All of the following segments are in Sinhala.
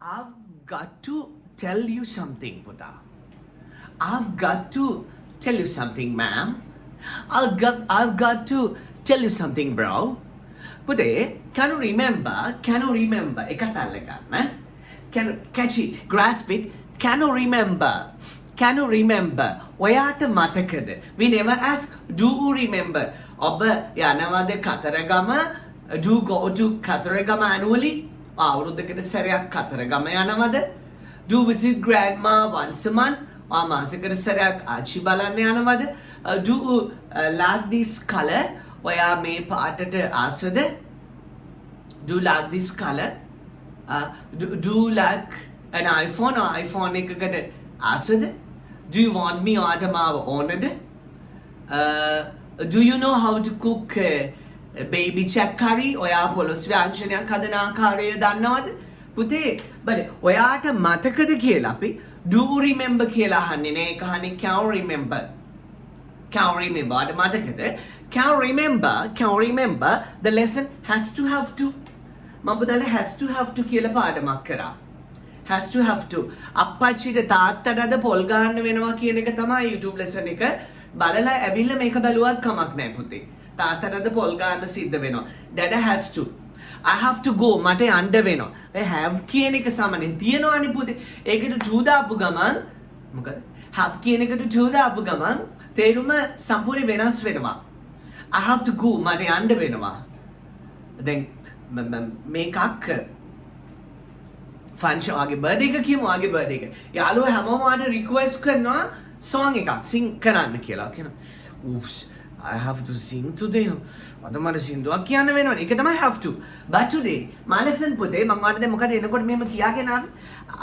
I've got to tell you something, Buddha. I've got to tell you something, ma'am. I've got to tell you something, bro. Buddha, can you remember? Can you remember? Can you catch it? Grasp it? Can you remember? Can you remember? ඔයාට මතකද? We never ask, do you remember? ඔබ යනවද Kataragama? Do you go to Kataragama annually? අවුරුද්දකට සැරයක් කතරගම යනවද? Do you visit grandma once a month? මාසෙකට සැරයක් ආච්චි බලන්න යනවද? Do you like this color? ඔයා මේ පාටට ආසද? Do you like this color? Do you like an iPhone or iPhone එකකට ආසද? Do you want me ඔයාට මාව ඕනද? Do you know how to cook baby check curry? ඔයා පොලොස් ව්‍යංජනයක් හදන ආකාරය දන්නවද? පුතේ බල ඔයාට මතකද කියලා අපි do you remember කියලා අහන්නේ නේ. ඒක අහන්නේ can you remember? Can you remember? ඔයාට මතකද? Can you remember the lesson has to have to? මම පුතාලා has to have to කියලා පාඩමක් කරා. has to have to. අප්පච්චිට තාත්තට අද පොල් ගන්න වෙනවා කියන එක තමයි YouTube lesson එක. බලලා ඇවිල්ලා මේක බැලුවත් කමක් නැහැ පුතේ. තාත්තට අද පොල් ගන්න සිද්ධ වෙනවා. Dad has to. I have to go. මට යන්න වෙනවා. ඒ have කියන එක සාමාන්‍යයෙන් තියනවානේ පුතේ. ඒකට to දාපු ගමන් මොකද? have කියන එකට to දාපු ගමන් තේරුම සම්පූර්ණ වෙනස් වෙනවා. I have to go. මට යන්න වෙනවා. දැන් මේකක් ෆන්ෂන් වගේ බර්ත්ඩේ එක කියමු. වගේ බර්ත්ඩේ එක. යාළුවෝ හැමෝම ආට රික්වෙස්ට් කරනවා song එකක් sing කරන්න කියලා. කියනවා. oops I have to sing today. අද මට සින්දුවක් කියන්න වෙනවා. ඒක තමයි have to. But today my lesson පුතේ මම ඔයාලට දැන් මොකද එනකොට මෙහෙම කියාගෙන ආවේ.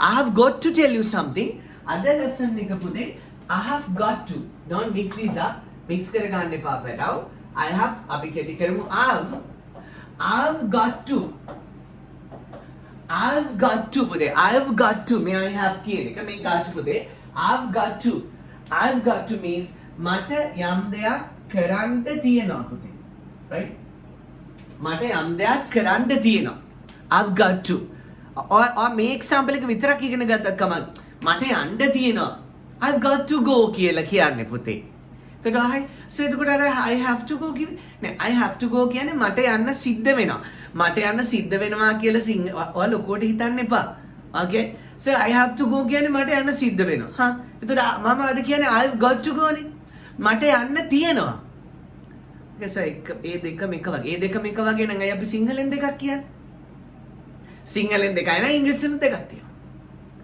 I have got to tell you something. අද lesson එක පුතේ I have got to. Don't mix these up. Mix කරගන්න එපා පැටව. I have අපි කෙටි කරමු. I've got to පුතේ. I've got to මේ I have කියන එක මේ got to පුතේ. I've got to means මට යම් දෙයක් කරන්න තියෙනවා පුතේ. Right? මට යම් දෙයක් කරන්න තියෙනවා. I've got to. මේ example එක විතරක් ඉගෙන ගත්තත් කමක්. මට යන්න තියෙනවා. I've got to go කියලා කියන්නේ පුතේ. එතකොට I have to go කියන්නේ I have to go කියන්නේ මට යන්න සිද්ධ වෙනවා. මට යන්න සිද්ධ වෙනවා කියලා ඔයා ලොකුවට හිතන්න එපා. Okay? So I have to go කියන්නේ මට යන්න සිද්ධ වෙනවා. එතකොට මම අද කියන්නේ I've got to go නේ. මට යන්න තියෙනවා. ඒ දෙකම එක වගේ. ඒ දෙකම එක වගේ නම් අය අපි සිංහලෙන් දෙකක් කියන්නේ. සිංහලෙන් දෙකයි නම් ඉංග්‍රීසියෙන් දෙකක් තියෙනවා.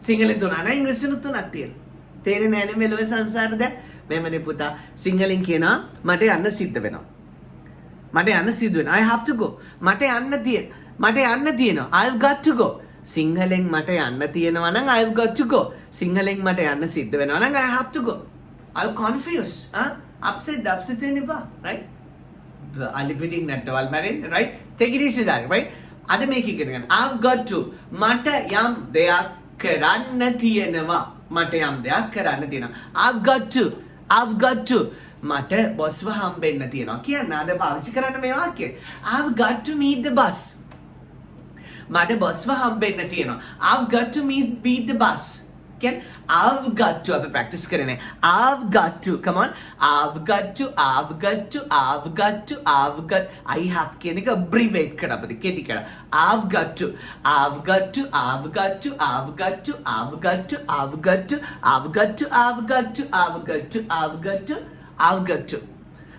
සිංහලෙන් තුනක් නම් ඉංග්‍රීසියෙන් තුනක් තියෙනවා. තේරෙන්නේ නැහැ නේ මෙලොව සංසාරද? මෙමනේ පුතා සිංහලෙන් කියනවා මට යන්න සිද්ධ වෙනවා. මට යන්න සිද්ධ වෙනවා. I have to go. මට යන්න තියෙනවා. I've got to go. සිංහලෙන් මට යන්න තියෙනවා නම් I've got to go. සිංහලෙන් මට යන්න සිද්ධ වෙනවා නම් I have to go. I'm confused. Upset වෙන්න එපා. Right? I'm repeating that all married, right? Take it easy darling, right? අද මේක ඉගෙන ගන්න. I've got to. මට යම් දෙයක් කරන්න තියෙනවා. මට යම් දෙයක් කරන්න තියෙනවා. I've got to. මට බොස්ව හම්බෙන්න තියෙනවා. කියන්න අද පාවිච්චි කරන්න මේ වාක්‍යය. I've got to meet the bus. මට බොස්ව හම්බෙන්න තියෙනවා. I've got to meet the bus. කියන්නේ I've got to අපි ප්‍රැක්ටිස් කරන්නේ. I've got to. Come on. I've got to. I have කියන එක abbreviate කරා අපිට කෙටි කරා. I've got to.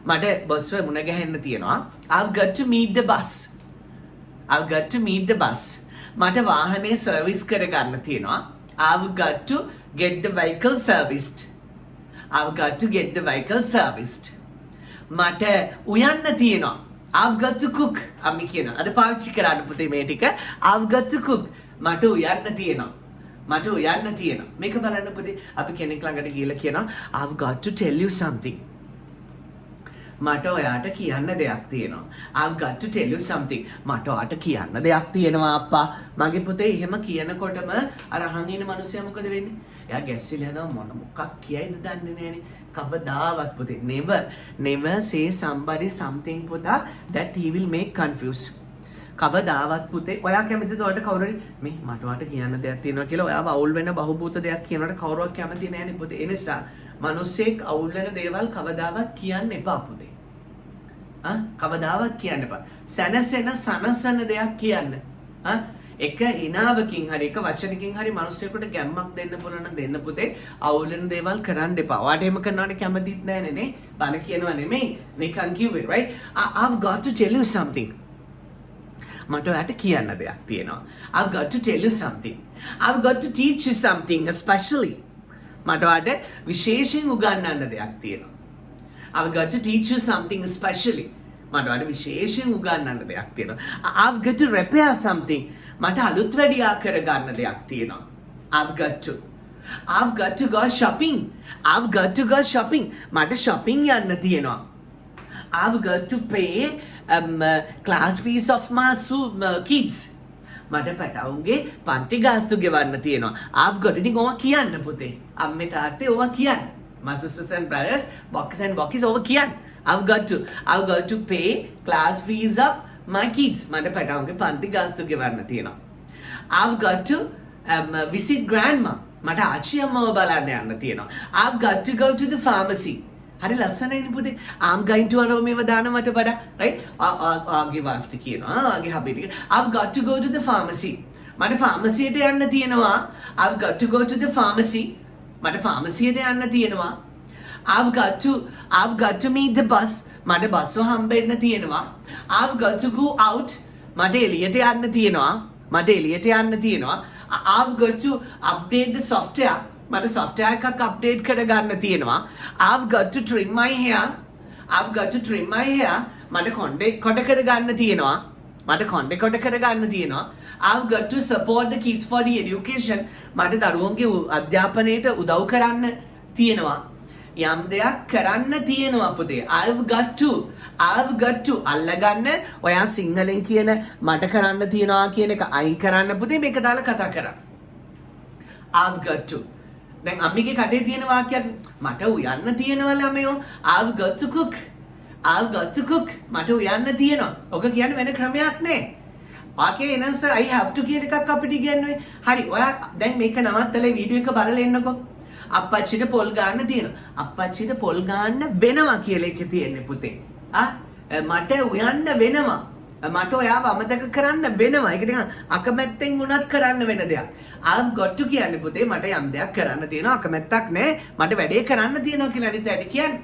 මට බස්ව මුණ ගැහෙන්න තියෙනවා. I've got to meet the bus. මට වාහනේ සර්විස් කරගන්න තියෙනවා. I've got to get the vehicle serviced. මට උයන්න තියෙනවා. I've got to cook. අම්මි කියනවා. අද පාවිච්චි කරන්න පුතේ මේ ටික. I've got to cook. මට උයන්න තියෙනවා. මේක බලන්න පුතේ අපි කෙනෙක් ළඟට ගිහලා කියනවා I've got to tell you something. මට ඔයාට කියන්න දෙයක් තියෙනවා. I've got to tell you something. මට ඔයාට කියන්න දෙයක් තියෙනවා අප්පා. මගේ පුතේ එහෙම කියනකොටම අර අහන් ඉන්න මිනිස්සයා මොකද වෙන්නේ? එයා ගැස්සිලා යනවා මොකක් කියයිද දන්නේ නැහනේ. කවදාවත් පුතේ never say somebody something පුතා that he will make confused. කවදාවත් පුතේ ඔයා කැමතිද ඔයාලට කවුරු හරි මේ මට කියන්න දෙයක් තියෙනවා කියලා ඔයාව අවුල් වෙන බහූබූත දෙයක් කියනකොට කවුරුවක් කැමති නැහැ නේ පුතේ. ඒ නිසා මිනිස්සෙක් අවුල් වෙන දේවල් කවදාවත් කියන්න එපා පුතේ. කවදාවත් කියන්න එපා. සනසන සනසන දෙයක් කියන්න. එක හිනාවකින් හරි එක වචනකින් හරි මිනිස්සෙකුට ගැම්මක් දෙන්න පුළුවන් නම් දෙන්න පුතේ. අවුල් වෙන දේවල් කරන්න එපා. ඔයාට එහෙම කරනවට කැමතිත් නැහැ නේ. බන කියනවා නෙමෙයි. නිකන් කිව්වේ right? I've got to tell you something. මට ඔයාට කියන්න දෙයක් තියෙනවා. I've got to tell you something. I've got to teach you something especially. මට ඔයාට විශේෂයෙන් උගන්වන්න දෙයක් තියෙනවා. I've got to teach you something especially. මට ඔයාට විශේෂයෙන් උගන්වන්න දෙයක් තියෙනවා. I've got to repair something. මට අලුත් වැඩියා කරගන්න දෙයක් තියෙනවා. I've got to go shopping. I've got to go shopping. මට shopping යන්න තියෙනවා. I've got to pay class fees of my kids. මට පැටවුන්ගේ පන්ති ගාස්තු ගෙවන්න තියෙනවා. I've got ඉතින් ඔවා කියන්න පුතේ. අම්මේ තාත්තේ ඔවා කියන්න. My sisters and brothers, boxes ඔවා කියන්න. I've got to pay class fees of my kids. මට පැටවුන්ගේ පන්ති ගාස්තු ගෙවන්න තියෙනවා. I've got to visit grandma. මට ආච්චි අම්මව බලන්න යන්න තියෙනවා. I've got to go to the pharmacy. හරි ලස්සනයිනේ පුතේ. I'm going to අරව මේව දාන මට වඩා right? ආගේ wife කියනවා. ආගේ hubby එක. I've got to go to the pharmacy. මට pharmacy එකට යන්න තියෙනවා. I've got to go to the pharmacy. මට pharmacy එකට යන්න තියෙනවා. I've got to meet the bus. මට බස් එක හම්බෙන්න තියෙනවා. I've got to go out. මට එළියට යන්න තියෙනවා. I've got to update the software. මට software එකක් update කරගන්න තියෙනවා. I've got to trim my hair. මට කොණ්ඩේ කොට කරගන්න තියෙනවා. I've got to support the kids for the education. මට දරුවන්ගේ අධ්‍යාපනයට උදව් කරන්න තියෙනවා. යම් දෙයක් කරන්න තියෙනවා පුතේ. I've got to අල්ලගන්න ඔයා සිංහලෙන් කියන මට කරන්න තියනවා කියන එක අයින් කරන්න පුතේ මේක දාලා කතා කරන්න. I've got to දැන් අම්මිගේ කටේ තියෙන වාක්‍යයක් මට උයන්න තියෙනවා ළමයෝ. I've got to cook. මට උයන්න තියෙනවා. ඔක කියන්නේ වෙන ක්‍රමයක් නෑ. වාක්‍යයේ එනස I have to කියන එකක් අපිට ඉගෙනුවේ. හරි ඔයා දැන් මේක නවත්තලා වීඩියෝ එක බලලා එන්නකෝ. අප්පච්චිට පොල් ගන්න තියෙනවා. අප්පච්චිට පොල් ගන්න වෙනවා කියලා එකේ තියෙන්නේ පුතේ. මට උයන්න වෙනවා. මට ඔයාව අමතක කරන්න වෙනවා. ඒක නිකන් අකමැත්තෙන් වුණත් කරන්න වෙන දෙයක්. I've got to කියන්නේ පුතේ මට යම් දෙයක් කරන්න තියෙනවා අකමැත්තක් නෑ. මට වැඩේ කරන්න තියෙනවා කියලා අනිත් ඇයි කියන්නේ.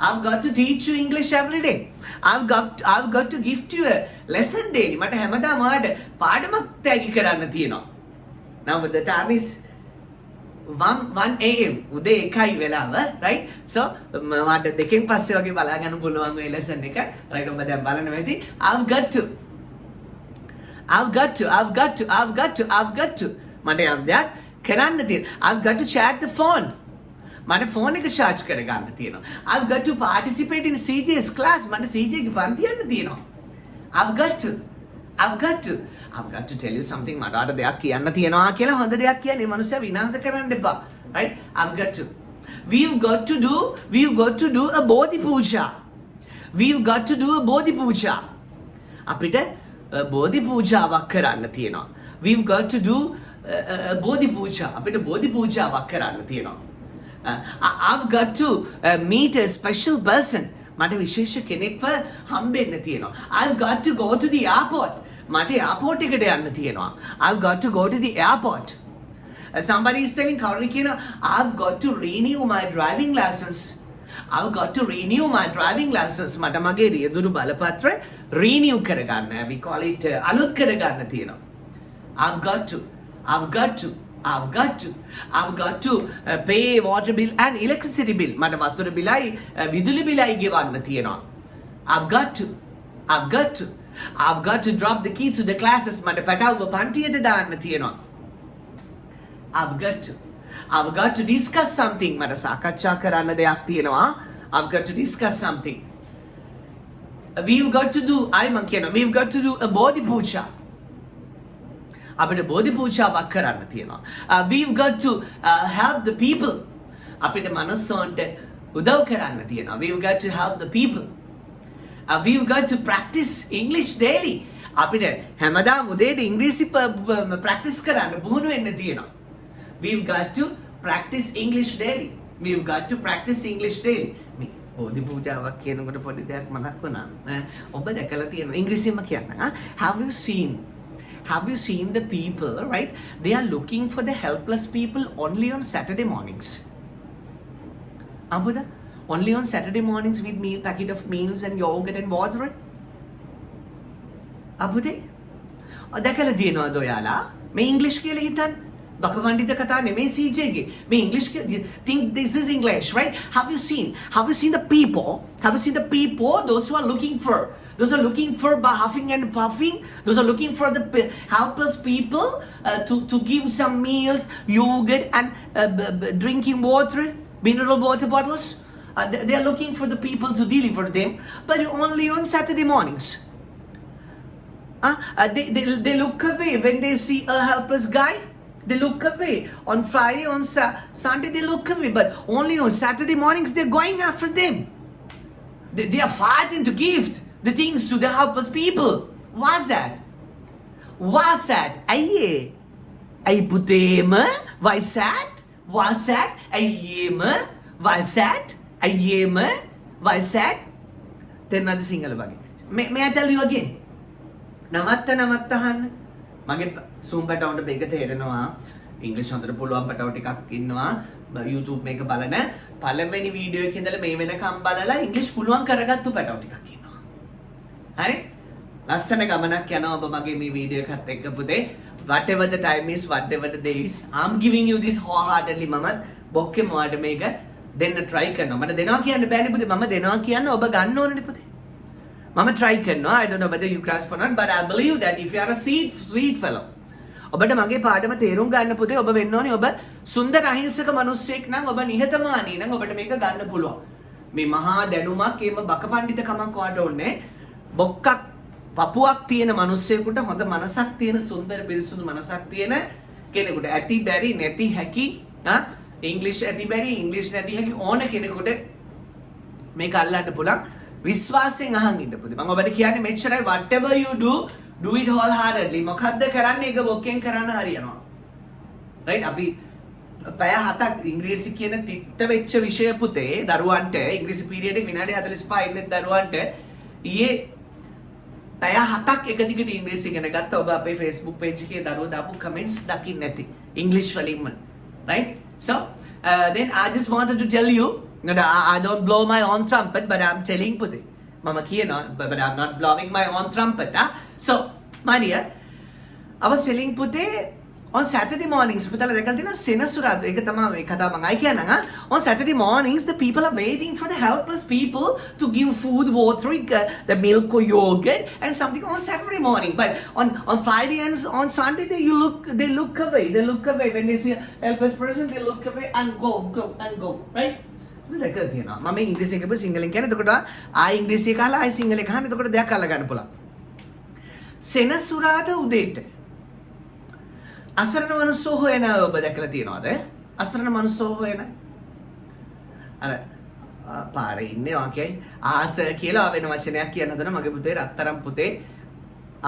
I've got to teach you English every day. I've got to gift you a lesson daily. මට හැමදාම ඔයාලට පාඩමක් තෑගි කරන්න තියෙනවා. Now the time is 1 AM උදේ 1යි වෙලාව right so මට දෙකෙන් පස්සේ වගේ බලා ගන්න පුළුවන් මේ lesson එක right ඔබ දැන් බලන්න වෙති I've got to මට යම් දෙයක් කරන්න තියෙනවා. I've got to charge the phone. මට ෆෝන් එක charge කරගන්න තියෙනවා. I've got to participate in CJ's class. මට CJ ගේ පන්ති යන්න තියෙනවා. I've got to tell you something. මට අර දෙයක් කියන්න තියෙනවා කියලා හොඳ දෙයක් කියන්නේ මනුස්සයා විනාශ කරන්න එපා. Right? I've got to. We've got to do a bodhi puja. අපිට bodhi pujaවක් කරන්න තියෙනවා. We've got to do bodhi puja. අපිට bodhi pujaවක් කරන්න තියෙනවා. I've got to meet a special person. මට විශේෂ කෙනෙක්ව හම්බෙන්න තියෙනවා. I've got to go to the airport. මට airport එකට යන්න තියෙනවා. I've got to go to the airport. Somebody is saying කවුරු කියනවා I've got to renew my driving license. මට මගේ රියදුරු බලපත්‍රය renew කරගන්න. We call it අලුත් කරගන්න තියෙනවා. I've got to pay water bill and electricity bill. මට වතුර බිලයි විදුලි බිලයි ගෙවන්න තියෙනවා. I've got to drop the keys to the classes. මට පැටවුව පන්තියට දාන්න තියෙනවා. I've got to discuss something. මට සාකච්ඡා කරන්න දෙයක් තියෙනවා. I've got to discuss something. We've got to do a bodhi puja. අපිට බෝධි පූජාවක් කරන්න තියෙනවා. We've got to help the people. අපිට මනුස්සොන්ට උදව් කරන්න තියෙනවා. We've got to help the people. we've got to practice English daily. අපිට හැමදාම උදේට ඉංග්‍රීසි ප්‍රැක්ටිස් කරන්න පුහුණු වෙන්න තියෙනවා. We've got to practice English daily. We've got to practice English daily. මේ බෝධි පූජාවක් කියනකොට පොඩි දෙයක් මතක් වුණා. ඔබ දැකලා තියෙනවා ඉංග්‍රීසියෙන්ම කියන්න. Have you seen the people, right? They are looking for the helpless people only on Saturday mornings. Abuda? Only on Saturday mornings with meal, packet of meals and yogurt and water. Abude? දැකලා තියෙනවද ඔයාලා? මේ ඉංග්‍රීසි කියලා හිතන්න. බකවන්ඩිත කතා නෙමෙයි CJ ගේ. මේ ඉංග්‍රීසි think this is English, right? Have you seen the people? Have you seen the people those who are looking for by huffing and puffing? Those are looking for the helpless people to give some meals, yogurt and drinking water, mineral water bottles. They are looking for the people to deliver them, but only on Saturday mornings. They look away when they see a helpless guy. They look away. On Friday, on Sunday, they look away. But only on Saturday mornings, they're going after them. They are fighting to give the things to the helpless people. What's that? Aye. Ay putema? Why sad? What's that? Ayyema? Why sad? Ayyema? Why sad? Then another single bagi. May I tell you again? නමත්ත අහන්න මගේ සූම් පැටවුන්ට මේක තේරෙනවා ඉංග්‍රීසි හොඳට පුළුවන් පැටවු ටිකක් ඉන්නවා YouTube මේක බලන පළවෙනි වීඩියෝ එකේ ඉඳලා මේ වෙනකම් බලලා ඉංග්‍රීසි පුළුවන් කරගත්තු පැටවු ටිකක් ඉන්නවා හරි ලස්සන ගමනක් යනවා ඔබ මගේ මේ වීඩියෝ එකත් එක්ක පුතේ whatever the time is whatever the day is I'm giving you this wholeheartedly මම බොක්කේ මොකට මේක දෙන්න try කරනවා මට දෙනවා කියන්න බෑනේ පුතේ මම දෙනවා කියන්න ඔබ ගන්න ඕනනේ පුතේ Mama try කරනවා I don't know whether you grasp or not but I believe that if you are a sweet fellow ඔබට මගේ පාඩම තේරුම් ගන්න පුතේ ඔබ වෙන්න ඕනේ ඔබ සුන්දර අහිංසක මිනිස්සෙක් නම් ඔබ නිහතමානී නම් ඔබට මේක ගන්න පුළුවන් මේ මහා දැනුමක් එහෙම බකපඬිත කමක් වාට ඕනේ බොක්කක් පපුවක් තියෙන මිනිස්සෙකුට හොඳ මනසක් තියෙන සුන්දර පිරිසුදු මනසක් තියෙන කෙනෙකුට ඇති බැරි නැති හැකි ඉංග්‍රීසි ඇති බැරි ඉංග්‍රීසි නැති හැකි ඕන කෙනෙකුට මේක අල්ලන්න පුළුවන් විශ්වාසයෙන් අහන් ඉන්න පුතේ මම ඔබට කියන්නේ මෙච්චරයි whatever you do it wholeheartedly මොකද්ද කරන්නේ ඒක බොක්කෙන් කරන්න හරියනවා right අපි පැය 7ක් ඉංග්‍රීසි කියන තිත්ත වෙච්ච විෂය පුතේ දරුවන්ට ඉංග්‍රීසි පීරියඩ් එක විනාඩි 45 ඉන්න දරුවන්ට ඊයේ පැය 7ක් එක දිගට ඉංග්‍රීසි ඉගෙන ගත්තා ඔබ අපේ Facebook page එකේ දරුවෝ දාපු comments දකින්න නැති English වලින්ම right so then I just wanted to tell you no, I don't blow my own trumpet, but I'm telling Puti. Mama Kiana, but I'm not blowing my own trumpet. So, my dear, I was telling Puti on Saturday mornings, on Saturday mornings, the people are waiting for the helpless people to give food, water, the milk or yogurt and something on Saturday morning. But on Friday and on Sunday, they look away. They look away. When they see a helpless person, they look away and go, right? දැකලා තියෙනවා මම ඉංග්‍රීසි එකක සිංහලෙන් කියන්නේ එතකොට ආයි ඉංග්‍රීසි එක අහලා ආයි සිංහල එක අහන්න එතකොට දෙයක් අල්ල ගන්න පුළුවන් සෙනසුරාදා උදේට අසරණ මනුස්සෝ හොයන ඔබ දැකලා තියෙනවද අසරණ මනුස්සෝ හොයන අර පාරේ ඉන්නේ වාකේ ආස කියලා වෙන වචනයක් කියන්න හදන මගේ පුතේ රත්තරන් පුතේ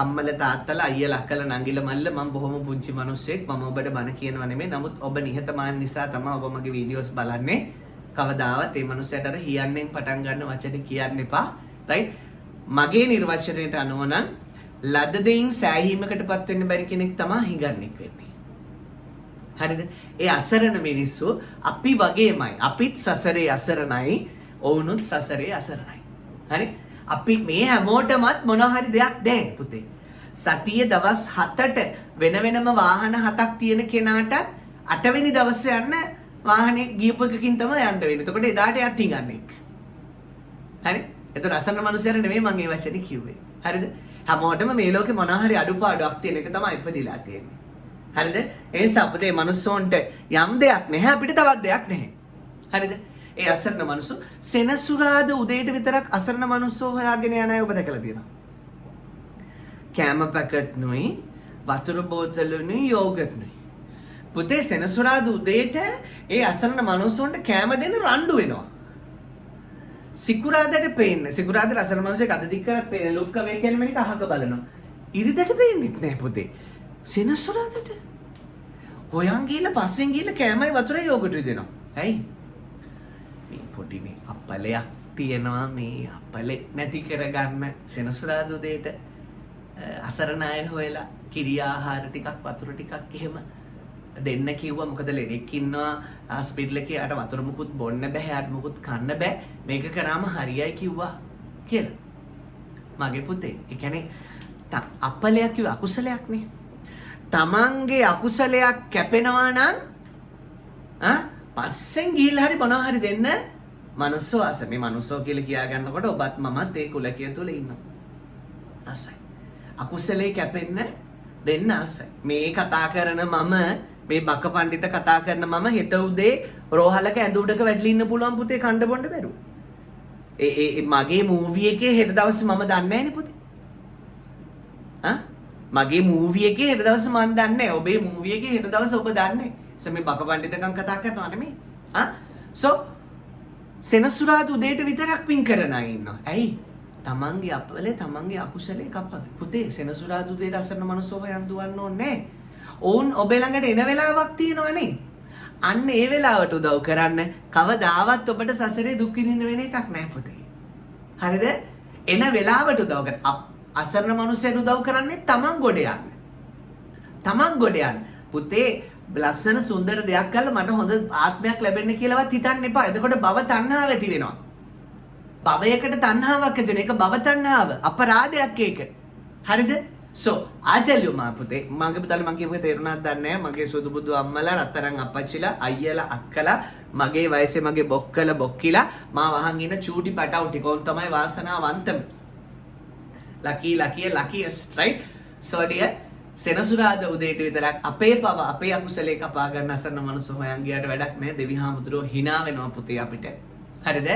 අම්මලා තාත්තලා අයියලා අක්කලා නංගිලා මල්ල මම බොහොම පුංචි මිනිස්සෙක් මම ඔබට බන කියනවා නෙමෙයි නමුත් ඔබ නිහතමානී නිසා තමයි ඔබ මගේ වීඩියෝස් බලන්නේ කවදාවත් මේ මිනිස්සයාට අර හියන්නෙන් පටන් ගන්න වචනේ කියන්න එපා right මගේ නිර්වචනයට අනුව නම් ලද්ද දෙයින් සෑහීමකටපත් වෙන්න බැරි කෙනෙක් තමයි හිඟන්නෙක් වෙන්නේ හරිද ඒ අසරණ මිනිස්සු අපි වගේමයි අපිත් සසරේ අසරණයි ඔවුනුත් සසරේ අසරණයි හරි අපි මේ හැමෝටමත් මොනවා හරි දෙයක් දැන් පුතේ සතියේ දවස් 7ට වෙන වෙනම වාහන 7ක් තියෙන කෙනාට 8 වෙනි දවසේ යන්න වාහනේ ගියපු එකකින් තමයි යන්න වෙන්නේ. එතකොට එදාට යත් හිඟන්නේ. හරි? එතකොට අසන්න මිනිස්සුන්ට නෙමෙයි මම මේ වචනේ කිව්වේ. හරිද? හැමෝටම මේ ලෝකේ මොනවා හරි අඩුපාඩුවක් තියෙන එක තමයි ඉපදිලා තියෙන්නේ. හරිද? ඒ නිසා අපේ මිනිස්සුන්ට යම් දෙයක් නැහැ අපිට තවත් දෙයක් නැහැ. හරිද? ඒ අසරණ මිනිස්සු සෙනසුරාදා උදේට විතරක් අසරණ මිනිස්සු හොයාගෙන යන අය ඔබ දැකලා තියෙනවා. කෑම පැකට් නුයි වතුර බෝතලුයි යෝගට් නුයි පුතේ සෙනසුරාදා උදේට ඒ අසරණ මිනිස්සුන්ට කෑම දෙන්න රණ්ඩු වෙනවා සිකුරාදට පේන්නේ. සිකුරාදට අසරණ මිනිස්සෙක් අත දික් කරලා පේන ලුක් කවේ කියන්නේ මේක අහක බලනවා. ඉරිදට පේන්නෙත් නෑ පුතේ. සෙනසුරාදට හොයන් ගිහලා පස්සෙන් ගිහලා කෑමයි වතුරයි යෝගට් දෙනවා. ඇයි? මේ පොඩි මේ අපලයක් තියෙනවා මේ අපලෙ නැති කරගන්න සෙනසුරාදා උදේට අසරණ අය හොයලා කිරි ආහාර ටිකක් වතුර ටිකක් එහෙම දෙන්න කිව්වා. මොකද ලෙඩෙක් ඉන්නවා හොස්පිටල් එකේ යාට වතුර මුකුත් බොන්න බෑ, යාට මුකුත් කන්න බෑ. මේක කරාම හරියයි කිව්වා කියලා. මගේ පුතේ, ඒ කියන්නේ අපලයක් කිව්ව අකුසලයක් නේ. තමන්ගේ අකුසලයක් කැපෙනවා නම් පස්සෙන් ගිහිල්ලා හරි මොනවා හරි දෙන්න මනුස්සෝ ආස. මේ මනුස්සෝ කියලා කියා ගන්නකොට ඔබත් මමත් ඒ කුලකිය තුල ඉන්නවා. ආසයි. අකුසලේ කැපෙන්න දෙන්න ආසයි. මේ කතා කරන මම, මේ බක පඬිත කතා කරන මම හෙට උදේ රෝහලක ඇඳ උඩක වැටලා ඉන්න පුළුවන් පුතේ කණ්ඩ බොණ්ඩ බැරුව. ඒ මගේ මූවි එකේ හෙට දවසේ මම දන්නේ නැහැනේ පුතේ. මගේ මූවි එකේ හෙට දවසේ මම දන්නේ නැහැ. ඔබේ මූවි එකේ හෙට දවසේ ඔබ දන්නේ නැහැ. මේ බක පඬිතකම් කතා කරනවා නෙමෙයි. so සෙනසුරාදා උදේට විතරක් පින් කරන අය ඉන්නවා. ඇයි? තමන්ගේ අපලේ තමන්ගේ අකුසලේ කපගන්න. පුතේ සෙනසුරාදා උදේට අසරණ මනුස්සෝ හොයන් දුවන්න ඕනේ නැහැ. ඕන් ඔබේ ළඟට එන වෙලාවක් තියෙනවනේ. අන්න ඒ වෙලාවට උදව් කරන්න කවදාවත් ඔබට සසරේ දුක් විඳින්න වෙන එකක් නැහැ පුතේ. හරිද? එන වෙලාවට උදව් කරන්න. අසරණ මනුස්සයෙක් උදව් කරන්නේ තමන් ගොඩ යන්න. තමන් ගොඩ යන්න. පුතේ ලස්සන සුන්දර දෙයක් කළා මට හොඳ ආත්මයක් ලැබෙන්න කියලාවත් හිතන්න එපා. එතකොට භව තණ්හාව ඇති වෙනවා. භවයකට තණ්හාවක් ඇති වෙන එක භව තණ්හාව. අපරාධයක් ඒක. හරිද? so I tell you මා පුතේ, මගේ පුතාලා මං කියපුවේ තේරුණාද දන්නේ නැහැ. මගේ සුදු බුදු අම්මලා, රත්තරන් අපච්චිලා, අයියලා, අක්කලා, මගේ වයසේ මගේ බොක්කලා, බොක්කිලා, මා වහන් ඉන්න චූටි පැටවු ටික උන් තමයි වාසනාවන්තම. luckiest, right? so dear, සෙනසුරාදා උදේට විතරක් අපේ පව අපේ අකුසලේ කපා ගන්න අසරණ මනුස්ස හොයන් ගියාට වැඩක් නැහැ. දෙවි හාමුදුරුවෝ hina වෙනවා පුතේ අපිට. හරිද?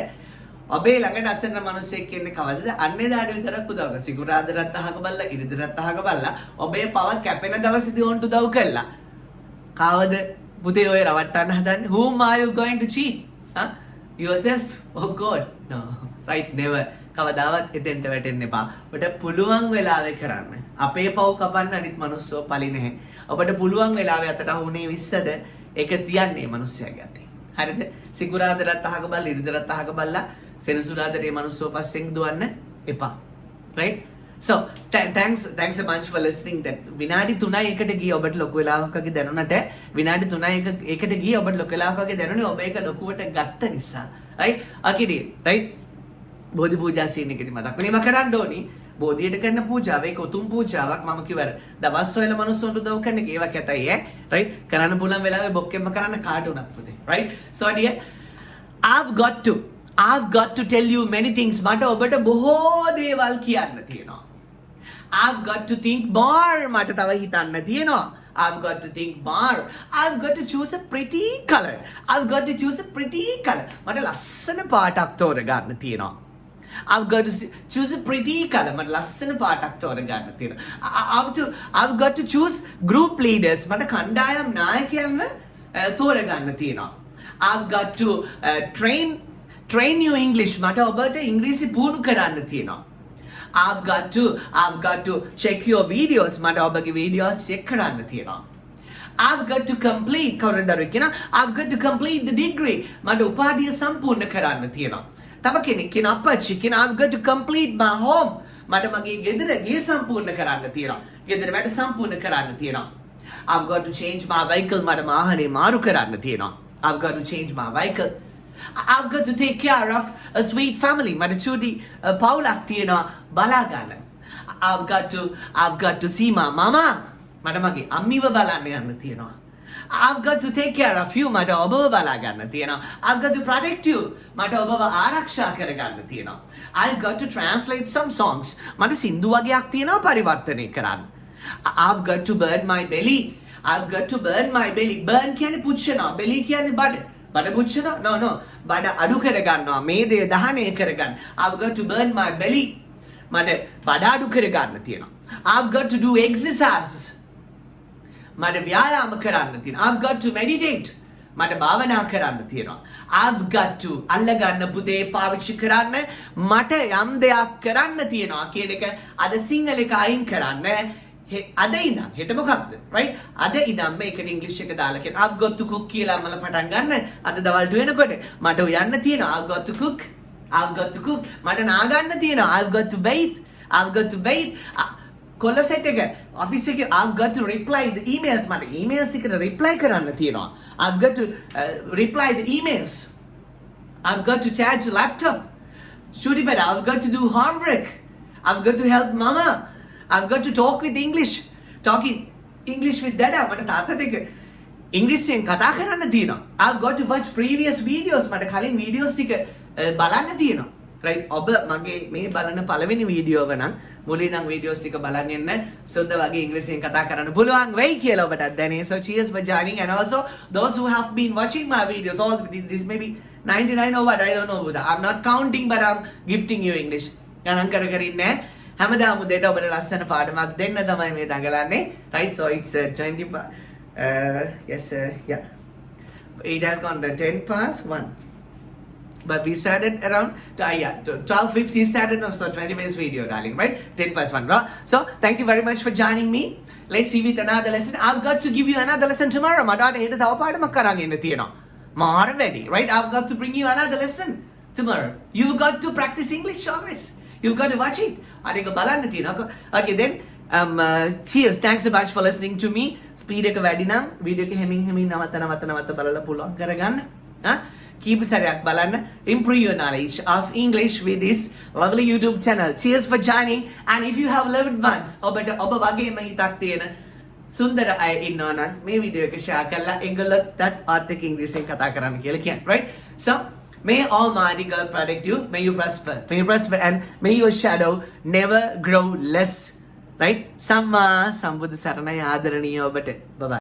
ඔබේ ළඟට අසරණ මනුස්සයෙක් ඉන්නේ කවදද? අන්නේ දාඩ විතරක් උදව් කරලා. සිකුරාදාට අහක බලලා, ඉරිදාට අහක බලලා, ඔබේ පව කැපෙන දවසේදී උන්ට උදව් කළා. කවද පුතේ ඔය රවට්ටන්න හදන්නේ? Whom are you going to cheat? Yourself? Oh God. No. Right, never. කවදාවත් එතෙන්ට වැටෙන්න එපා. ඔබට පුළුවන් වෙලාවේ කරන්න. අපේ පව් කපන්න අනිත් මනුස්සෝ පලි නැහැ. ඔබට පුළුවන් වෙලාවේ අතට අහුනේ 20ද ඒක තියන්නේ මනුස්සයාගේ අතේ. හරිද? සිකුරාදාට අහක බලලා, ඉරිදාට අහක බලලා, සෙනසුරාදාට මේ මනුස්සෝ පස්සෙන් දුවන්න එපා. right? so thanks a bunch for listening. that විනාඩි 3යි එකට ගියේ ඔබට ලොකු වෙලාවක් වගේ දැනුණට විනාඩි 3යි එකට ගියේ ඔබට ලොකු වෙලාවක් වගේ දැනුනේ ඔබ ඒක ලොකුවට ගත්ත නිසා. right? okay right? බෝධි පූජා සීන් එකේදී මතක් වෙනේම කරන්න ඕනි. බෝධියට කරන පූජාව ඒක උතුම් පූජාවක්. මම කිව්වර දවස් වල මනුස්සොන්ට උදව් කරන එක ඒවා කැතයි ඈ. right? කරන්න පුළුවන් වෙලාවෙ බොක්කෙම්ම කරන්න කාට උනත් පුතේ. right? so dear, I've got to tell you many things. මට ඔබට බොහෝ දේවල් කියන්න තියෙනවා. I've got to think more. මට තව හිතන්න තියෙනවා. I've got to think more. I've got to choose a pretty color. මට ලස්සන පාටක් තෝරගන්න තියෙනවා. I've got to choose a pretty color. මට ලස්සන පාටක් තෝරගන්න තියෙනවා. I've got to choose group leaders. මට කණ්ඩායම් නායකයන්ව තෝරගන්න තියෙනවා. I've got to train you English. මට ඔබට ඉංග්‍රීසි පුහුණු කරන්න තියෙනවා. I've got to check your videos. මට ඔබගේ videos check කරන්න තියෙනවා. I've got to complete I've got to complete the degree. මට උපාධිය සම්පූර්ණ කරන්න තියෙනවා. තව කෙනෙක් කියන අපච්චි කියන I've got to complete my home. මට මගේ ගෙදර සම්පූර්ණ කරන්න තියෙනවා. ගෙදර වැඩ සම්පූර්ණ කරන්න තියෙනවා. I've got to change my vehicle. මට වාහනේ මාරු කරන්න තියෙනවා. I've got to change my vehicle. I've got to take care of a sweet family. මට චූටි පවුලක් තියෙනවා බලා ගන්න. I've got to see my mama. මට මගේ අම්මිව බලන්න යන්න තියෙනවා. I've got to take care of you. මට ඔබව බලා ගන්න තියෙනවා. I've got to protect you. මට ඔබව ආරක්ෂා කර ගන්න තියෙනවා. I've got to translate some songs. මට සින්දු වගේක් තියෙනවා පරිවර්තනය කරන්න. I've got to burn my belly. burn කියන්නේ පුච්චනවා. belly කියන්නේ බඩ පුච්චනවා. no බඩ අඩු කර ගන්නවා. මේ දේ දහනය කරගන්න. I've got to burn my belly. මට බඩ අඩු කර ගන්න තියෙනවා. I've got to do exercises. මට ව්‍යායාම කරන්න තියෙනවා. I've got to meditate. මට භාවනා කරන්න තියෙනවා. I've got to අල්ලගන්න පුතේ පාවිච්චි කරන්න මට යම් දෙයක් කරන්න තියෙනවා කියන එක අද සිංහල එක අයින් කරන්න. අද ඉඳන් හෙට මොකක්ද right අද ඉඳන් මේකට ඉංග්‍රීසි එක දාලා කියන I've got to cook කියලා මම පටන් ගන්න අද දවල්ට වෙනකොට මට යන්න තියෙනවා I've got to cook මට නාගන්න තියෙනවා I've got to bathe කොල්ල සෙට් එක ඔෆිස් එකේ I've got to reply the emails මට emails එකට reply කරන්න තියෙනවා I've got to reply the emails I've got to charge the laptop shooty bed I've got to do homework I've got to help mama I've got to talk with talking English with dada මට තාත්තට එක ඉංග්‍රීසියෙන් කතා කරන්න තියෙනවා I've got to watch previous videos මට කලින් videos ටික බලන්න තියෙනවා right ඔබ මගේ මේ බලන පළවෙනි වීඩියෝව නම් මුලින් නම් videos ටික බලන් ඉන්න සුන්ද වගේ ඉංග්‍රීසියෙන් කතා කරන්න පුළුවන් වෙයි කියලා ඔබට දැනේ so cheers for joining and also those who have been watching my videos all this maybe 99 or what I don't know I'm not counting but I'm gifting you English ගණන් කර කර ඉන්නේ හැමදාම උදේට ඔබට ලස්සන පාඩමක් දෙන්න තමයි මේ දඟලන්නේ right so it's 20 yes yeah it has gone the 10 past 1 but we started around 12:50 started so 20 minutes video darling right 10 past 1 right? So thank you very much for joining me let's see with another lesson I've got to give you another lesson tomorrow මට හෙට තව පාඩමක් කරන් එන්න තියෙනවා මාර වැඩි right I've got to bring you another lesson tomorrow you've got to practice English always you've got to watch it අනික බලන්න තියෙනවා okay then cheers thanks so much for listening to me speed එක වැඩි නම් වීඩියෝ එක හැමින් නවත්ත බලලා පුළුවන් කරගන්න keep සැරයක් බලන්න improve your knowledge of English with this lovely YouTube channel cheers for joining and if you have loved ones ඔබට ඔබ වගේම හිතක් තියෙන සුන්දර අය ඉන්නවා නම් මේ වීඩියෝ එක share කරලා ඒගොල්ලොත් ආත් එක්ක ඉංග්‍රීසියෙන් කතා කරන්න කියලා කියන්නේ right so may Almighty God protect you may you prosper and may your shadow never grow less right සම්මා සම්බුදු සරණයි ආදරණීය ඔබට bye bye